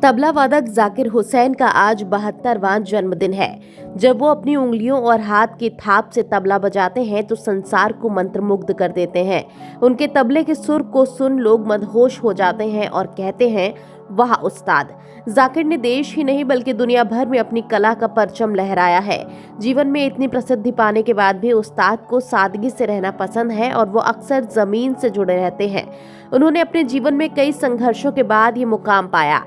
तबला वादक जाकिर हुसैन का आज 72वां जन्मदिन है। जब वो अपनी उंगलियों और हाथ की थाप से तबला बजाते हैं तो संसार को मंत्रमुग्ध कर देते हैं। उनके तबले के सुर को सुन लोग मदहोश हो जाते हैं और कहते हैं, वाह उस्ताद। जाकिर ने देश ही नहीं बल्कि दुनिया भर में अपनी कला का परचम लहराया है। जीवन में इतनी प्रसिद्धि पाने के बाद भी उस्ताद को सादगी से रहना पसंद है और वो अक्सर जमीन से जुड़े रहते हैं। उन्होंने अपने जीवन में कई संघर्षों के बाद ये मुकाम पाया।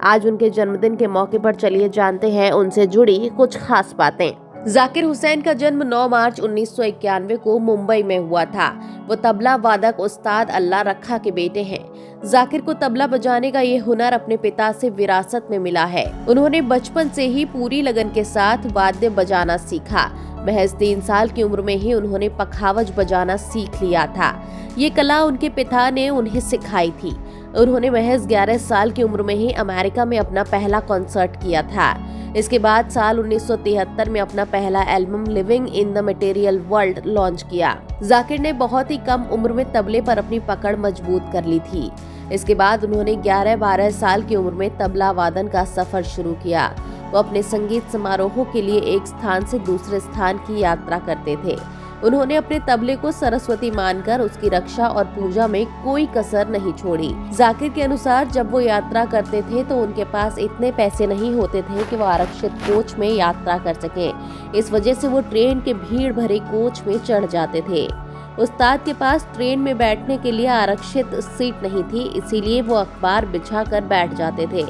आज उनके जन्मदिन के मौके पर चलिए जानते हैं उनसे जुड़ी कुछ खास बातें। जाकिर हुसैन का जन्म 9 मार्च 1991 को मुंबई में हुआ था। वो तबला वादक उस्ताद अल्लाह रखा के बेटे हैं। जाकिर को तबला बजाने का ये हुनर अपने पिता से विरासत में मिला है। उन्होंने बचपन से ही पूरी लगन के साथ वाद्य बजाना सीखा। महज 3 साल की उम्र में ही उन्होंने पखावज बजाना सीख लिया था। ये कला उनके पिता ने उन्हें सिखाई थी। उन्होंने महज 11 साल की उम्र में ही अमेरिका में अपना पहला कॉन्सर्ट किया था। इसके बाद साल 1973 में अपना पहला album living in the material world launch किया। जाकिर ने बहुत ही कम उम्र में तबले पर अपनी पकड़ मजबूत कर ली थी। इसके बाद उन्होंने 11-12 साल की उम्र में तबला वादन का सफर शुरू किया। वो अपने संगीत समारोहों के लिए एक स्थान से दूसरे स्थान की यात्रा करते थे। उन्होंने अपने तबले को सरस्वती मानकर उसकी रक्षा और पूजा में कोई कसर नहीं छोड़ी। जाकिर के अनुसार जब वो यात्रा करते थे तो उनके पास इतने पैसे नहीं होते थे कि वो आरक्षित कोच में यात्रा कर सके। इस वजह से वो ट्रेन के भीड़ भरे कोच में चढ़ जाते थे। उस्ताद के पास ट्रेन में बैठने के लिए आरक्षित सीट नहीं थी, इसीलिए वो अखबार बिछाकर बैठ जाते थे।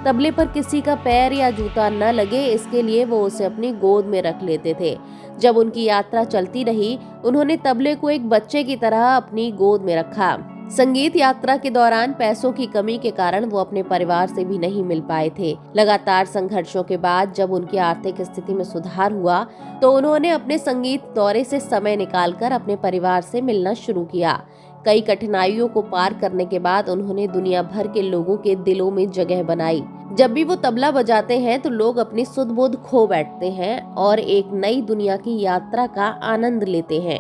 तबले पर किसी का पैर या जूता न लगे, इसके लिए वो उसे अपनी गोद में रख लेते थे। जब उनकी यात्रा चलती रही, उन्होंने तबले को एक बच्चे की तरह अपनी गोद में रखा। संगीत यात्रा के दौरान पैसों की कमी के कारण वो अपने परिवार से भी नहीं मिल पाए थे। लगातार संघर्षों के बाद जब उनकी आर्थिक स्थिति में सुधार हुआ तो उन्होंने अपने संगीत दौरे से समय निकालकर अपने परिवार से मिलना शुरू किया। कई कठिनाइयों को पार करने के बाद उन्होंने दुनिया भर के लोगों के दिलों में जगह बनाई। जब भी वो तबला बजाते हैं तो लोग अपनी सुध बुध खो बैठते हैं और एक नई दुनिया की यात्रा का आनंद लेते हैं।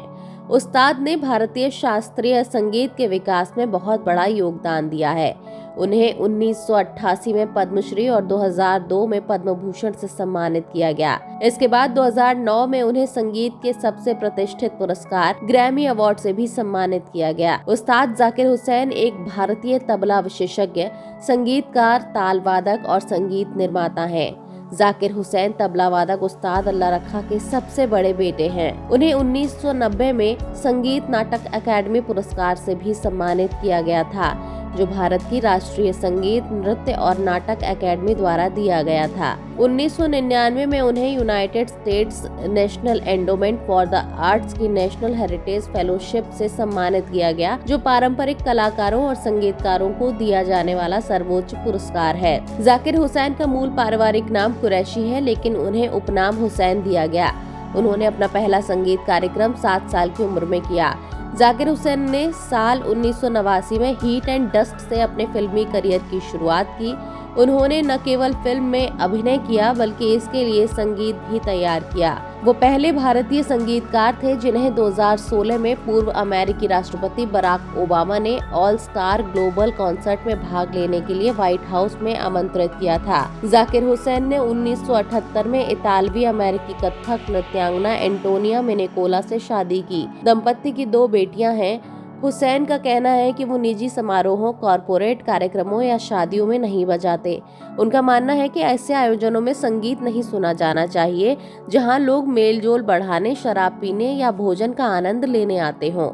उस्ताद ने भारतीय शास्त्रीय संगीत के विकास में बहुत बड़ा योगदान दिया है। उन्हें 1988 में पद्मश्री और 2002 में पद्म भूषण से सम्मानित किया गया। इसके बाद 2009 में उन्हें संगीत के सबसे प्रतिष्ठित पुरस्कार ग्रैमी अवार्ड से भी सम्मानित किया गया। उस्ताद जाकिर हुसैन एक भारतीय तबला विशेषज्ञ, संगीतकार, ताल वादक और संगीत निर्माता हैं। जाकिर हुसैन तबला वादक उस्ताद अल्लाह रखा के सबसे बड़े बेटे हैं। उन्हें 1990 में संगीत नाटक अकादमी पुरस्कार से भी सम्मानित किया गया था, जो भारत की राष्ट्रीय संगीत, नृत्य और नाटक अकादमी द्वारा दिया गया था। 1999 में उन्हें United states national endowment for the arts की नेशनल हेरिटेज फेलोशिप से सम्मानित किया गया, जो पारंपरिक कलाकारों और संगीतकारों को दिया जाने वाला सर्वोच्च पुरस्कार है। जाकिर हुसैन का मूल पारिवारिक नाम कुरैशी है, लेकिन उन्हें उपनाम हुसैन दिया गया। उन्होंने अपना पहला संगीत कार्यक्रम 7 साल की उम्र में किया। जाकिर हुसैन ने साल 1989 में हीट एंड डस्ट से अपने फिल्मी करियर की शुरुआत की। उन्होंने न केवल फिल्म में अभिनय किया बल्कि इसके लिए संगीत भी तैयार किया। वो पहले भारतीय संगीतकार थे जिन्हें 2016 में पूर्व अमेरिकी राष्ट्रपति बराक ओबामा ने ऑल स्टार ग्लोबल कॉन्सर्ट में भाग लेने के लिए व्हाइट हाउस में आमंत्रित किया था। जाकिर हुसैन ने 1978 में इतालवी अमेरिकी कथक नृत्यांगना एंटोनिया मेनेकोला से शादी की। दंपति की 2 बेटियां हैं। हुसैन का कहना है कि वो निजी समारोहों, कॉरपोरेट कार्यक्रमों या शादियों में नहीं बजाते। उनका मानना है कि ऐसे आयोजनों में संगीत नहीं सुना जाना चाहिए जहां लोग मेलजोल बढ़ाने, शराब पीने या भोजन का आनंद लेने आते हों।